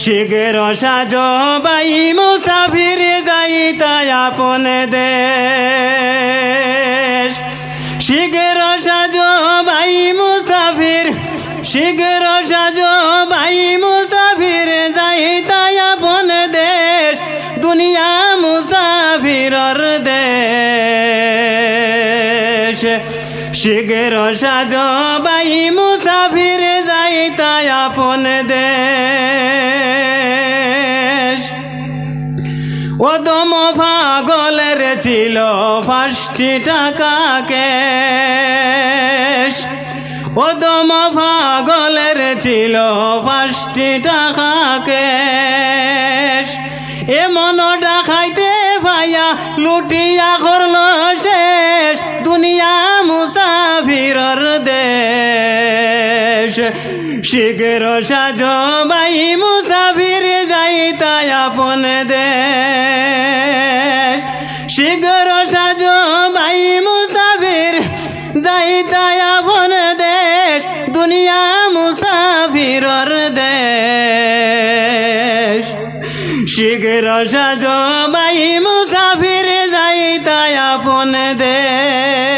শিগের সাজো বাই মুসাফির যাইতা আপন দেশ শিগের সাজো বাই মুসাফির শিগের সাজো বাই মুসাফির যাইতা আপন দেশ দুনিয়া মুসাফিরর দেশ শিগের সাজো বাই মুসাফির যাইতা আপন দেশ ওদম পাগলের ছিল 5টি টাকা ক্যাশ ওদম পাগলের ছিল 5টি টাকা ক্যাশ এমন ডাকাইতে ভাইয়া লুটিয়া করল শেষ দুনিয়া মুসাফিরর দেশ শিগের সাজো বাই মুসাফির যাইতা আপন দেশ শিগের সাজো বাই মুসাফির যাইতা আপন দেশ দুনিয়া মুসাফিরর দেশ শিগের সাজো বাই মুসাফির যাইতা আপন দেশ।